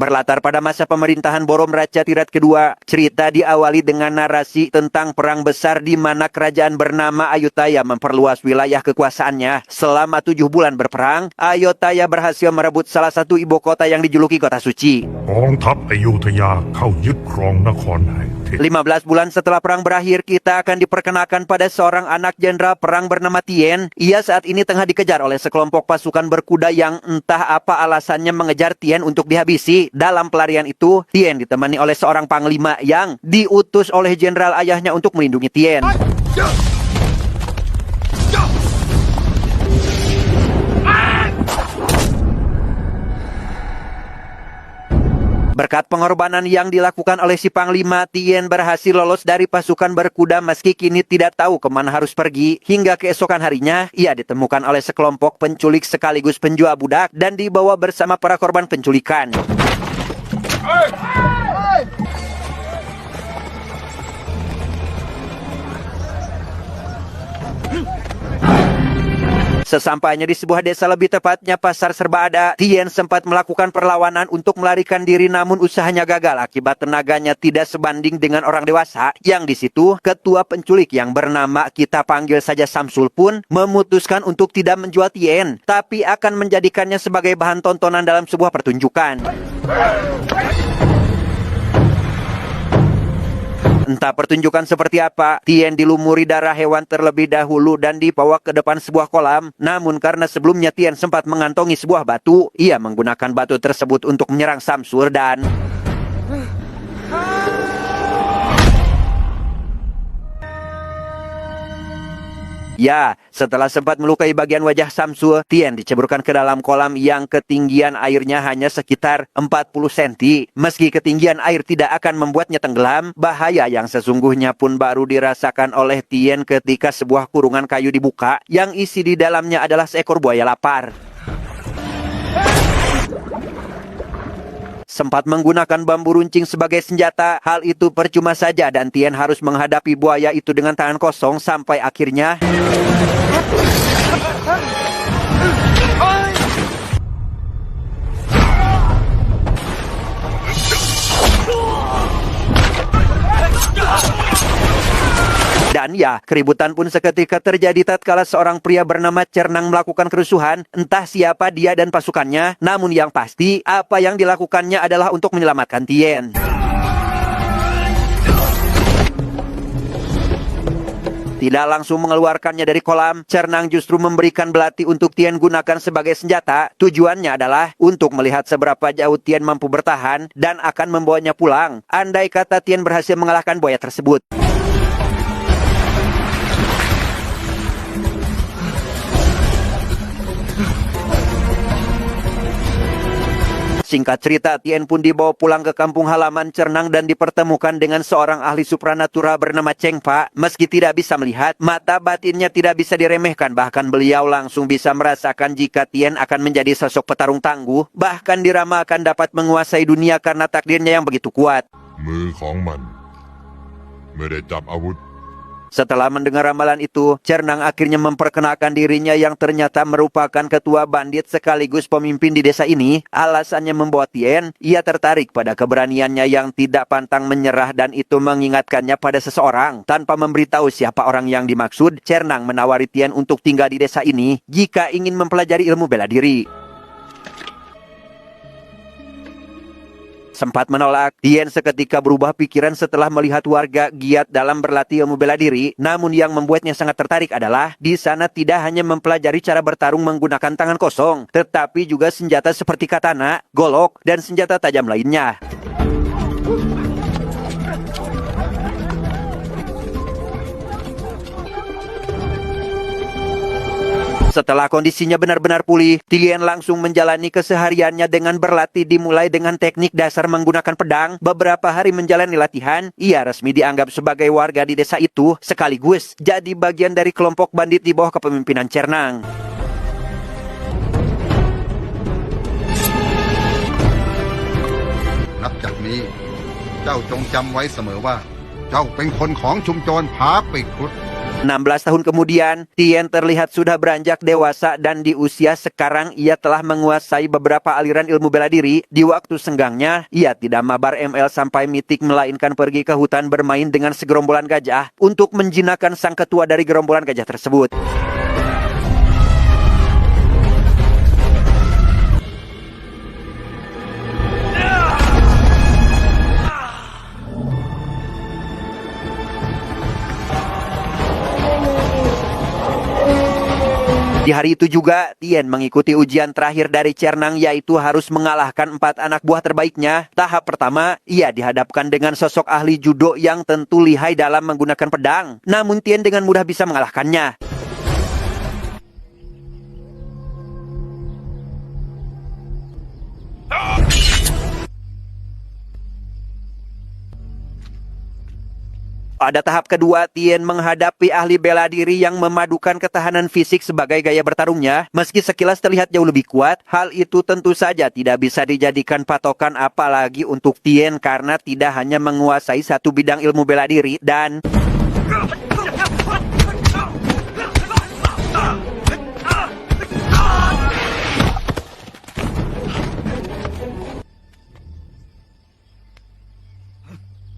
Berlatar pada masa pemerintahan Borom Raja Tirat kedua, cerita diawali dengan narasi tentang perang besar di mana kerajaan bernama Ayutthaya memperluas wilayah kekuasaannya. Selama 7 bulan berperang, Ayutthaya berhasil merebut salah satu ibu kota yang dijuluki kota suci. กองทัพอยุธยาเข้ายึดครองนครแห่งเทพ 15 bulan setelah perang berakhir, kita akan diperkenalkan pada seorang anak jenderal perang bernama Tien. Ia saat ini tengah dikejar oleh sekelompok pasukan berkuda yang entah apa alasannya mengejar Tien untuk dihabisi. Dalam pelarian itu, Tien ditemani oleh seorang panglima yang diutus oleh jenderal ayahnya untuk melindungi Tien. Berkat pengorbanan yang dilakukan oleh si panglima, Tien berhasil lolos dari pasukan berkuda meski kini tidak tahu kemana harus pergi. Hingga keesokan harinya, ia ditemukan oleh sekelompok penculik sekaligus penjual budak dan dibawa bersama para korban penculikan. Sesampainya di sebuah desa, lebih tepatnya pasar serba ada, Tien sempat melakukan perlawanan untuk melarikan diri, namun usahanya gagal akibat tenaganya tidak sebanding dengan orang dewasa. Yang di situ, ketua penculik yang bernama kita panggil saja Samsul pun memutuskan untuk tidak menjual Tien, tapi akan menjadikannya sebagai bahan tontonan dalam sebuah pertunjukan. Entah pertunjukan seperti apa, Tien dilumuri darah hewan terlebih dahulu dan dibawa ke depan sebuah kolam. Namun karena sebelumnya Tien sempat mengantongi sebuah batu, ia menggunakan batu tersebut untuk menyerang Samsur dan... Ya, setelah sempat melukai bagian wajah Samsul, Tien diceburkan ke dalam kolam yang ketinggian airnya hanya sekitar 40 cm. Meski ketinggian air tidak akan membuatnya tenggelam, bahaya yang sesungguhnya pun baru dirasakan oleh Tien ketika sebuah kurungan kayu dibuka, yang isi di dalamnya adalah seekor buaya lapar. Sempat menggunakan bambu runcing sebagai senjata, hal itu percuma saja dan Tien harus menghadapi buaya itu dengan tangan kosong sampai akhirnya... Dan ya, keributan pun seketika terjadi tatkala seorang pria bernama Cernang melakukan kerusuhan. Entah siapa dia dan pasukannya, namun yang pasti, apa yang dilakukannya adalah untuk menyelamatkan Tien. Tidak langsung mengeluarkannya dari kolam, Cernang justru memberikan belati untuk Tien gunakan sebagai senjata. Tujuannya adalah untuk melihat seberapa jauh Tien mampu bertahan dan akan membawanya pulang. Andai kata Tien berhasil mengalahkan buaya tersebut. Singkat cerita, Tien pun dibawa pulang ke kampung halaman Cernang dan dipertemukan dengan seorang ahli supranatural bernama Cheng Fa. Meski tidak bisa melihat, mata batinnya tidak bisa diremehkan. Bahkan beliau langsung bisa merasakan jika Tien akan menjadi sosok petarung tangguh. Bahkan diramalkan dapat menguasai dunia karena takdirnya yang begitu kuat. มือของมันเมื่อได้จับอาวุธ Setelah mendengar ramalan itu, Cernang akhirnya memperkenalkan dirinya yang ternyata merupakan ketua bandit sekaligus pemimpin di desa ini. Alasannya membuat Tien, ia tertarik pada keberaniannya yang tidak pantang menyerah dan itu mengingatkannya pada seseorang. Tanpa memberitahu siapa orang yang dimaksud, Cernang menawari Tien untuk tinggal di desa ini jika ingin mempelajari ilmu bela diri. Sempat menolak, Tien seketika berubah pikiran setelah melihat warga giat dalam berlatih ilmu bela diri. Namun yang membuatnya sangat tertarik adalah di sana tidak hanya mempelajari cara bertarung menggunakan tangan kosong, tetapi juga senjata seperti katana, golok, dan senjata tajam lainnya. Setelah kondisinya benar-benar pulih, Tien langsung menjalani kesehariannya dengan berlatih dimulai dengan teknik dasar menggunakan pedang. Beberapa hari menjalani latihan, ia resmi dianggap sebagai warga di desa itu, sekaligus jadi bagian dari kelompok bandit di bawah kepemimpinan Cernang. นับจากนี้เจ้าจงจำไว้เสมอว่าเจ้าเป็นคนของชุมชนผาปีกครุฑ 16 tahun kemudian, Tien terlihat sudah beranjak dewasa dan di usia sekarang ia telah menguasai beberapa aliran ilmu bela diri. Di waktu senggangnya, ia tidak mabar ML sampai mitik melainkan pergi ke hutan bermain dengan segerombolan gajah untuk menjinakkan sang ketua dari gerombolan gajah tersebut. Di hari itu juga, Tien mengikuti ujian terakhir dari Cernang, yaitu harus mengalahkan 4 anak buah terbaiknya. Tahap pertama, ia dihadapkan dengan sosok ahli judo yang tentu lihai dalam menggunakan pedang. Namun Tien dengan mudah bisa mengalahkannya. Pada tahap kedua, Tien menghadapi ahli bela diri yang memadukan ketahanan fisik sebagai gaya bertarungnya. Meski sekilas terlihat jauh lebih kuat, hal itu tentu saja tidak bisa dijadikan patokan apalagi untuk Tien karena tidak hanya menguasai satu bidang ilmu bela diri dan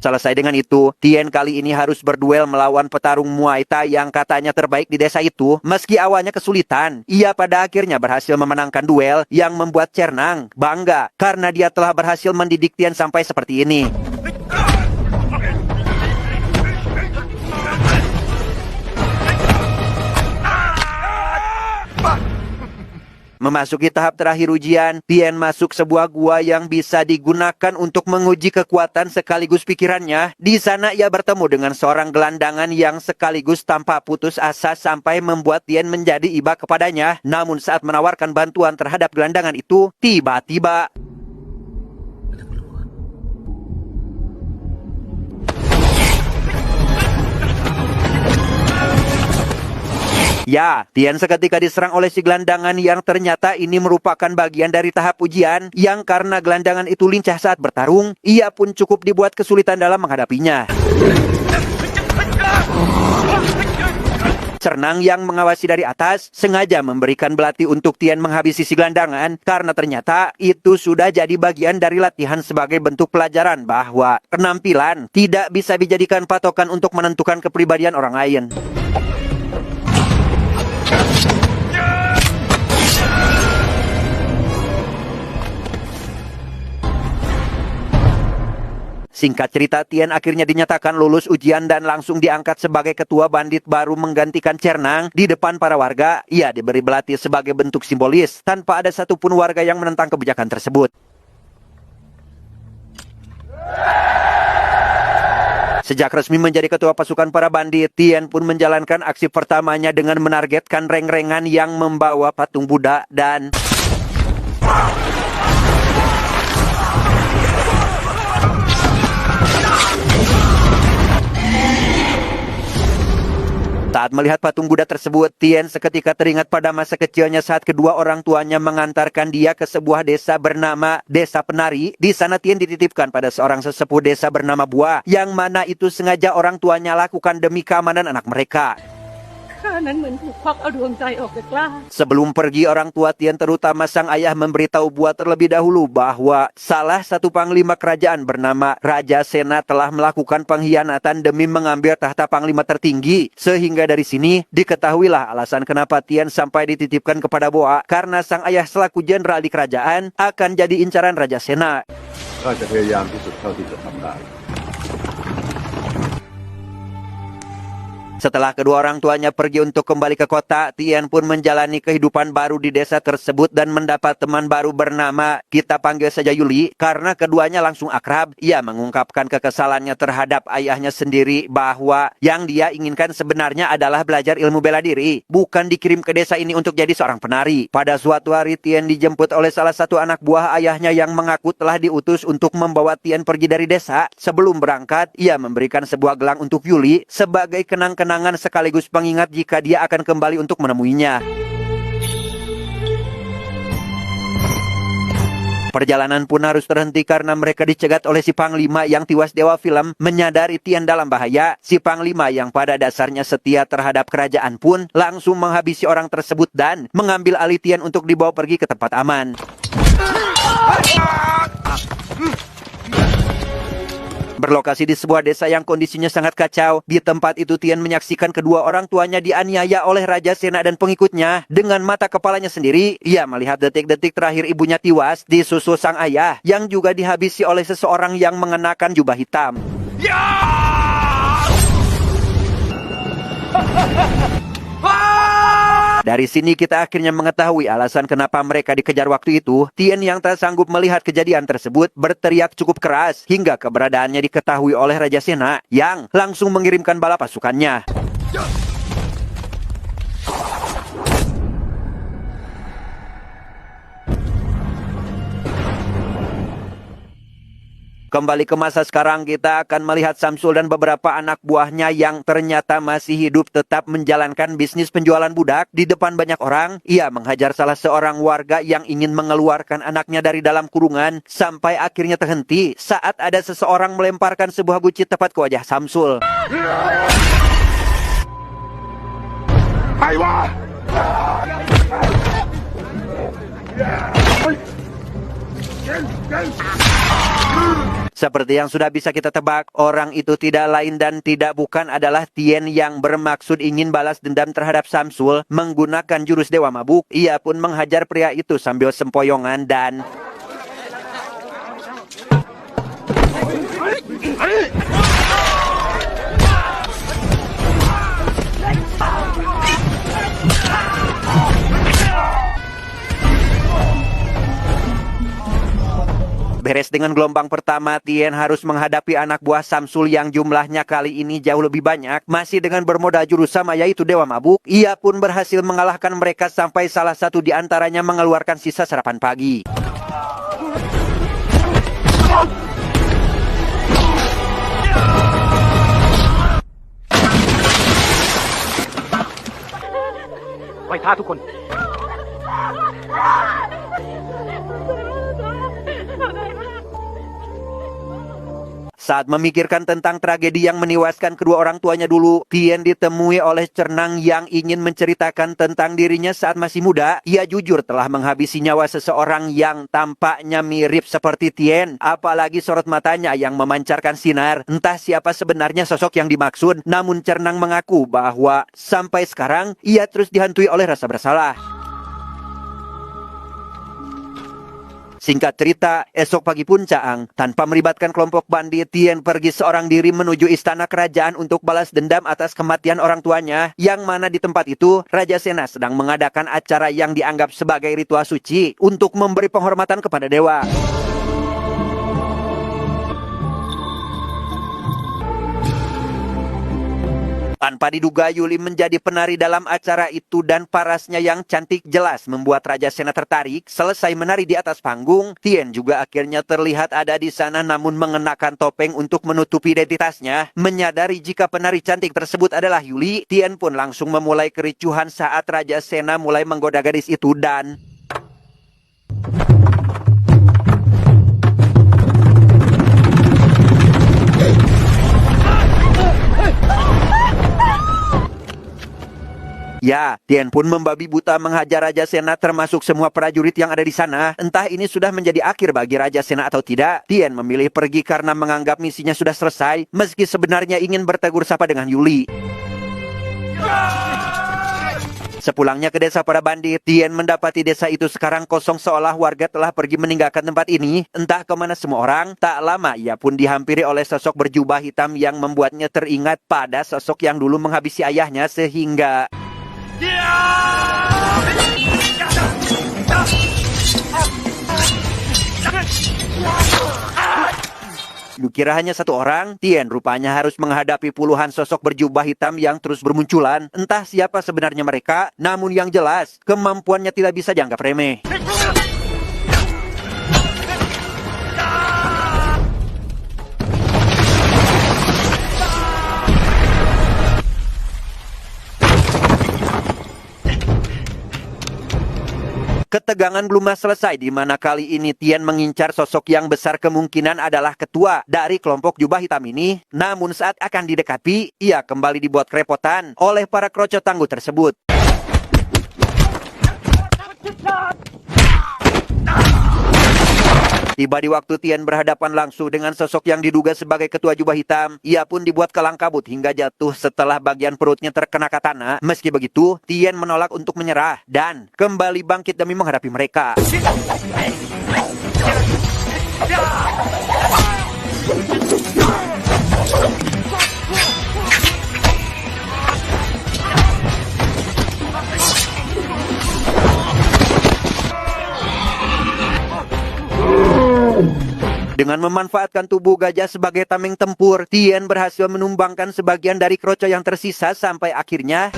selesai dengan itu, Tien kali ini harus berduel melawan petarung Muay Thai yang katanya terbaik di desa itu. Meski awalnya kesulitan, ia pada akhirnya berhasil memenangkan duel yang membuat Cernang bangga karena dia telah berhasil mendidik Tien sampai seperti ini. Memasuki tahap terakhir ujian, Tien masuk sebuah gua yang bisa digunakan untuk menguji kekuatan sekaligus pikirannya. Di sana ia bertemu dengan seorang gelandangan yang sekaligus tanpa putus asa sampai membuat Tien menjadi iba kepadanya. Namun saat menawarkan bantuan terhadap gelandangan itu, tiba-tiba ya, Tien seketika diserang oleh si gelandangan yang ternyata ini merupakan bagian dari tahap ujian yang karena gelandangan itu lincah saat bertarung, ia pun cukup dibuat kesulitan dalam menghadapinya. Cernang yang mengawasi dari atas sengaja memberikan belati untuk Tien menghabisi si gelandangan karena ternyata itu sudah jadi bagian dari latihan sebagai bentuk pelajaran bahwa penampilan tidak bisa dijadikan patokan untuk menentukan kepribadian orang lain. Singkat cerita, Tien akhirnya dinyatakan lulus ujian dan langsung diangkat sebagai ketua bandit baru menggantikan Cernang. Di depan para warga, ia diberi belati sebagai bentuk simbolis, tanpa ada satupun warga yang menentang kebijakan tersebut. Sejak resmi menjadi ketua pasukan para bandit, Tien pun menjalankan aksi pertamanya dengan menargetkan reng-rengan yang membawa patung Buddha dan saat melihat patung Buddha tersebut, Tien seketika teringat pada masa kecilnya saat kedua orang tuanya mengantarkan dia ke sebuah desa bernama Desa Penari. Di sana Tien dititipkan pada seorang sesepuh desa bernama Bua, yang mana itu sengaja orang tuanya lakukan demi keamanan anak mereka. Sebelum pergi, orang tua Tien terutama sang ayah memberitahu Bua terlebih dahulu bahwa salah satu panglima kerajaan bernama Raja Sena telah melakukan pengkhianatan demi mengambil tahta panglima tertinggi. Sehingga dari sini diketahuilah alasan kenapa Tien sampai dititipkan kepada Bua, karena sang ayah selaku jenderal di kerajaan akan jadi incaran Raja Sena. Setelah kedua orang tuanya pergi untuk kembali ke kota, Tien pun menjalani kehidupan baru di desa tersebut dan mendapat teman baru bernama, kita panggil saja Yuli, karena keduanya langsung akrab. Ia mengungkapkan kekesalannya terhadap ayahnya sendiri bahwa yang dia inginkan sebenarnya adalah belajar ilmu bela diri, bukan dikirim ke desa ini untuk jadi seorang penari. Pada suatu hari, Tien dijemput oleh salah satu anak buah ayahnya yang mengaku telah diutus untuk membawa Tien pergi dari desa. Sebelum berangkat, ia memberikan sebuah gelang untuk Yuli sebagai kenang-kenangan sekaligus pengingat jika dia akan kembali untuk menemuinya. Perjalanan pun harus terhenti karena mereka dicegat oleh si Panglima yang tiwas Dewa Film. Menyadari Tien dalam bahaya, si Panglima yang pada dasarnya setia terhadap kerajaan pun langsung menghabisi orang tersebut dan mengambil alih Tien untuk dibawa pergi ke tempat aman. Berlokasi di sebuah desa yang kondisinya sangat kacau, di tempat itu Tien menyaksikan kedua orang tuanya dianiaya oleh Raja Sena dan pengikutnya. Dengan mata kepalanya sendiri, ia melihat detik-detik terakhir ibunya tewas disusul sang ayah yang juga dihabisi oleh seseorang yang mengenakan jubah hitam. Dari sini kita akhirnya mengetahui alasan kenapa mereka dikejar waktu itu. Tien yang tak sanggup melihat kejadian tersebut berteriak cukup keras hingga keberadaannya diketahui oleh Raja Sena yang langsung mengirimkan bala pasukannya. Kembali ke masa sekarang, kita akan melihat Samsul dan beberapa anak buahnya yang ternyata masih hidup tetap menjalankan bisnis penjualan budak. Di depan banyak orang, ia menghajar salah seorang warga yang ingin mengeluarkan anaknya dari dalam kurungan sampai akhirnya terhenti saat ada seseorang melemparkan sebuah guci tepat ke wajah Samsul. Seperti yang sudah bisa kita tebak, orang itu tidak lain dan tidak bukan adalah Tien yang bermaksud ingin balas dendam terhadap Samsul menggunakan jurus Dewa Mabuk. Ia pun menghajar pria itu sambil sempoyongan dan... Beres dengan gelombang pertama, Tien harus menghadapi anak buah Samsul yang jumlahnya kali ini jauh lebih banyak. Masih dengan bermodal jurus sama yaitu Dewa Mabuk, ia pun berhasil mengalahkan mereka sampai salah satu di antaranya mengeluarkan sisa sarapan pagi. Saat memikirkan tentang tragedi yang menewaskan kedua orang tuanya dulu, Tien ditemui oleh Cernang yang ingin menceritakan tentang dirinya saat masih muda. Ia jujur telah menghabisi nyawa seseorang yang tampaknya mirip seperti Tien. Apalagi sorot matanya yang memancarkan sinar. Entah siapa sebenarnya sosok yang dimaksud, namun Cernang mengaku bahwa sampai sekarang ia terus dihantui oleh rasa bersalah. Singkat cerita, esok pagi pun Caang, tanpa melibatkan kelompok bandit, Tien pergi seorang diri menuju istana kerajaan untuk balas dendam atas kematian orang tuanya, yang mana di tempat itu, Raja Sena sedang mengadakan acara yang dianggap sebagai ritual suci untuk memberi penghormatan kepada dewa. Tanpa diduga, Yuli menjadi penari dalam acara itu dan parasnya yang cantik jelas membuat Raja Sena tertarik. Selesai menari di atas panggung, Tien juga akhirnya terlihat ada di sana namun mengenakan topeng untuk menutupi identitasnya. Menyadari jika penari cantik tersebut adalah Yuli, Tien pun langsung memulai kericuhan saat Raja Sena mulai menggoda gadis itu dan... Ya, Tien pun membabi buta menghajar Raja Sena termasuk semua prajurit yang ada di sana. Entah ini sudah menjadi akhir bagi Raja Sena atau tidak, Tien memilih pergi karena menganggap misinya sudah selesai, meski sebenarnya ingin bertegur sapa dengan Yuli. Sepulangnya ke desa para bandit, Tien mendapati desa itu sekarang kosong seolah warga telah pergi meninggalkan tempat ini. Entah kemana semua orang, tak lama ia pun dihampiri oleh sosok berjubah hitam yang membuatnya teringat pada sosok yang dulu menghabisi ayahnya sehingga... Dikira hanya satu orang, Tien rupanya harus menghadapi puluhan sosok berjubah hitam yang terus bermunculan. Entah siapa sebenarnya mereka, namun yang jelas, kemampuannya tidak bisa dianggap remeh. Ketegangan belum selesai di mana kali ini Tien mengincar sosok yang besar kemungkinan adalah ketua dari kelompok jubah hitam ini. Namun saat akan didekati, ia kembali dibuat kerepotan oleh para kroco tangguh tersebut. Tiba di waktu Tien berhadapan langsung dengan sosok yang diduga sebagai ketua jubah hitam, ia pun dibuat kelang kabut hingga jatuh setelah bagian perutnya terkena katana. Meski begitu, Tien menolak untuk menyerah dan kembali bangkit demi menghadapi mereka. Dengan memanfaatkan tubuh gajah sebagai tameng tempur, Tien berhasil menumbangkan sebagian dari kroco yang tersisa sampai akhirnya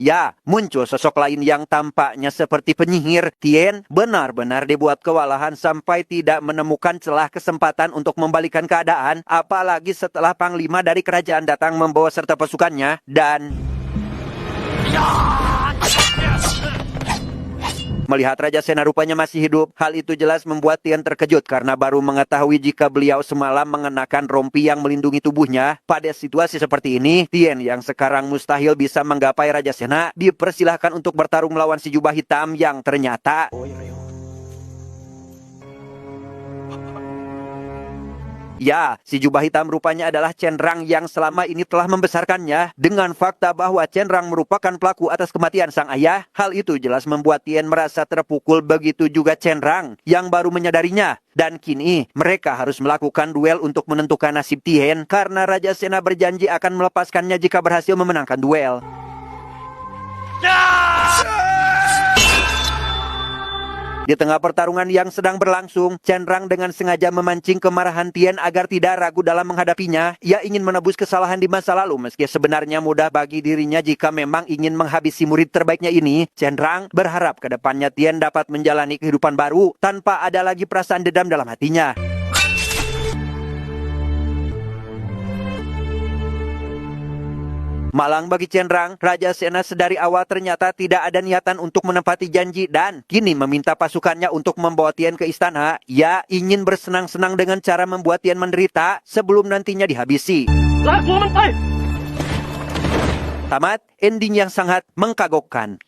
ya, muncul sosok lain yang tampaknya seperti penyihir. Tien benar-benar dibuat kewalahan sampai tidak menemukan celah kesempatan untuk membalikan keadaan. Apalagi setelah panglima dari kerajaan datang membawa serta pasukannya dan melihat Raja Sena rupanya masih hidup. Hal itu jelas membuat Tien terkejut karena baru mengetahui jika beliau semalam mengenakan rompi yang melindungi tubuhnya. Pada situasi seperti ini, Tien yang sekarang mustahil bisa menggapai Raja Sena dipersilahkan untuk bertarung melawan si jubah hitam yang ternyata ya, si jubah hitam rupanya adalah Cenrang yang selama ini telah membesarkannya. Dengan fakta bahwa Cenrang merupakan pelaku atas kematian sang ayah, hal itu jelas membuat Tien merasa terpukul, begitu juga Cenrang yang baru menyadarinya. Dan kini mereka harus melakukan duel untuk menentukan nasib Tien karena Raja Sena berjanji akan melepaskannya jika berhasil memenangkan duel. Di tengah pertarungan yang sedang berlangsung, Cenrang dengan sengaja memancing kemarahan Tien agar tidak ragu dalam menghadapinya. Ia ingin menebus kesalahan di masa lalu, meski sebenarnya mudah bagi dirinya jika memang ingin menghabisi murid terbaiknya ini. Cenrang berharap ke depannya Tien dapat menjalani kehidupan baru tanpa ada lagi perasaan dendam dalam hatinya. Malang bagi Cenrang, Raja Sena sedari awal ternyata tidak ada niatan untuk menepati janji dan kini meminta pasukannya untuk membawa Tien ke istana. Ia ingin bersenang-senang dengan cara membuat Tien menderita sebelum nantinya dihabisi. Tamat, ending yang sangat mengkagokkan.